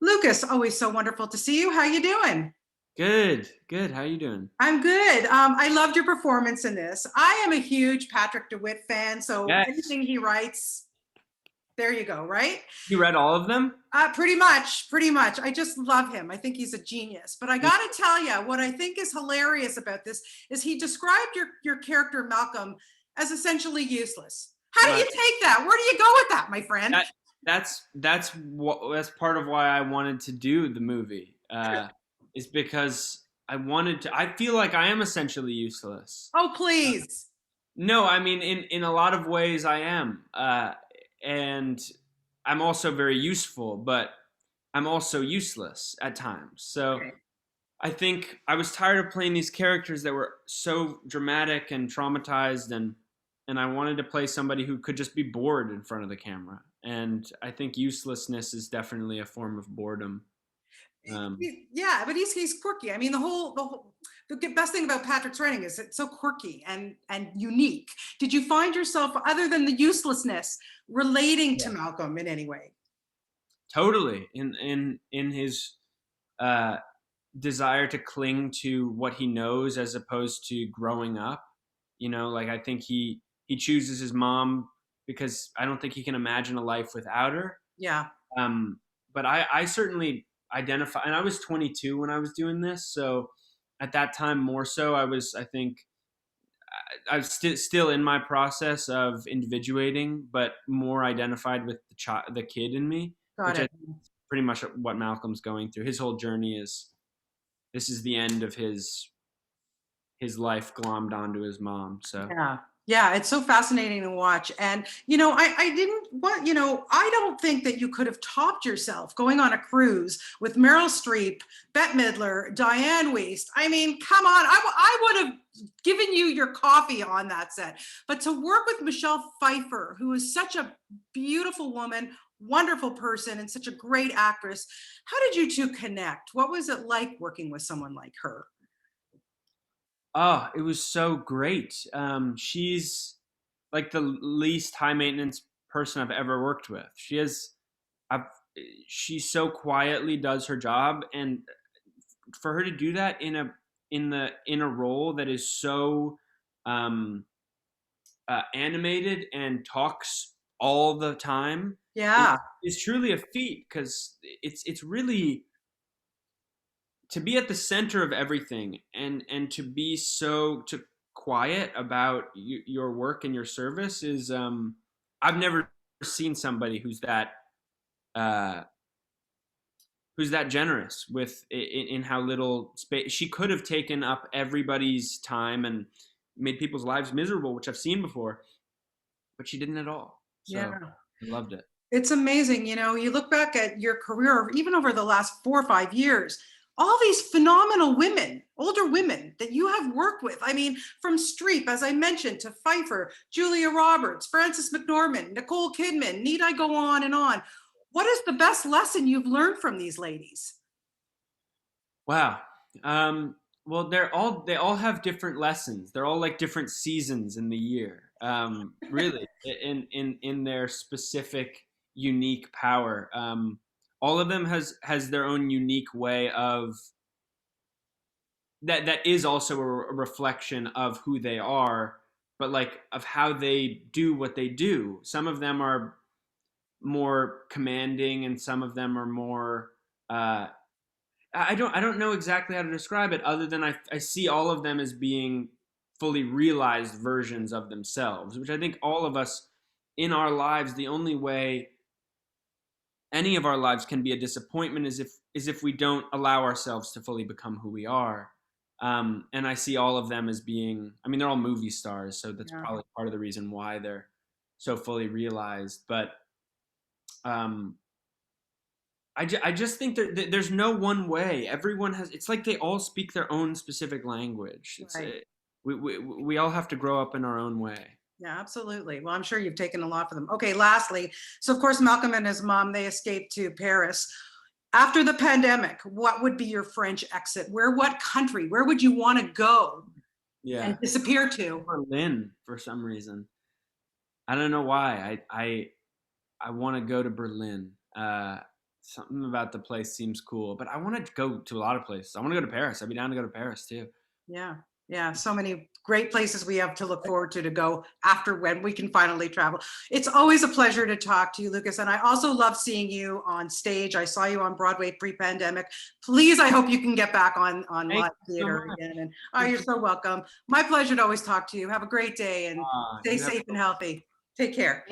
Lucas, always so wonderful to see you. How you doing? Good, good. How you doing? I'm good. I loved your performance in this. I am a huge Patrick DeWitt fan, so Yes. anything he writes, there you go, right? You read all of them? Pretty much, pretty much. I just love him. I think he's a genius. But I Me- got to tell you, what I think is hilarious about this is he described your character Malcolm as essentially useless. How do you Right. take that? Where do you go with that, my friend? That that's part of why I wanted to do the movie. Is because I wanted to. I feel like I am essentially useless. Oh, please. No, I mean in a lot of ways I am, and I'm also very useful, but I'm also useless at times. So Okay. I think I was tired of playing these characters that were so dramatic and traumatized, and I wanted to play somebody who could just be bored in front of the camera. And I think uselessness is definitely a form of boredom. Um, Yeah, but he's quirky. I mean, the best thing about Patrick's writing is it's so quirky and unique. Did you find yourself, other than the uselessness, relating to yeah. Malcolm in any way? Totally in his uh, desire to cling to what he knows as opposed to growing up. Like I think he chooses his mom because I don't think he can imagine a life without her. Yeah. Um, but I certainly identify, and I was 22 when I was doing this, so at that time more so, I think I was still in my process of individuating, but more identified with the kid in me, Got which I it. think is pretty much what Malcolm's going through. His whole journey is this is the end of his life glommed onto his mom. So Yeah. Yeah, it's so fascinating to watch. And, I didn't want, I don't think that you could have topped yourself going on a cruise with Meryl Streep, Bette Midler, Diane Wiest. I mean, come on. I would have given you your coffee on that set. But to work with Michelle Pfeiffer, who is such a beautiful woman, wonderful person, and such a great actress, how did you two connect? What was it like working with someone like her? oh, it was so great. She's like the least high maintenance person I've ever worked with. I've, she so quietly does her job, and for her to do that in a role that is so um, animated and talks all the time is Yeah. is truly a feat because it's really to be at the center of everything and to be so quiet about your work and your service is I've never seen somebody uh, who's that generous with in how little space she could have taken up everybody's time and made people's lives miserable, which I've seen before, but she didn't at all. So Yeah. I loved it. It's amazing. You look back at your career, even over the last 4 or 5 years, all these phenomenal women, older women that you have worked with. I mean, from Streep, as I mentioned, to Pfeiffer, Julia Roberts, Frances McDormand, Nicole Kidman. Need I go on and on? What is the best lesson you've learned from these ladies? Wow. Um, well, they all have different lessons. They're all like different seasons in the year. Really, in their specific unique power. All of them has their own unique way of that is also a reflection of who they are, but like of how they do what they do. Some of them are more commanding, and some of them are more uh, I don't know exactly how to describe it other than I see all of them as being fully realized versions of themselves, which I think all of us in our lives, the only way any of our lives can be a disappointment is if we don't allow ourselves to fully become who we are. And I see all of them as being, I mean, they're all movie stars, so that's Yeah. probably part of the reason why they're so fully realized. But um, I just think there's no one way. Everyone has. It's like they all speak their own specific language. Right. We all have to grow up in our own way. Yeah, absolutely. Well, I'm sure you've taken a lot for them. Okay, lastly, so of course, Malcolm and his mom, they escaped to Paris. After the pandemic, what would be your French exit? What country? Where would you want to go and Yeah, disappear to? Berlin for some reason. I don't know why. I want to go to Berlin. something about the place seems cool. But I want to go to a lot of places. I want to go to Paris. I'd be down to go to Paris too. Yeah. Yeah. So many great places we have to look forward to go after when we can finally travel. It's always a pleasure to talk to you, Lucas. And I also love seeing you on stage. I saw you on Broadway pre-pandemic. Please, I hope you can get back on Thank live you so theater much. again. And oh, you're so welcome. My pleasure to always talk to you. Have a great day and stay You have safe and healthy. Take care.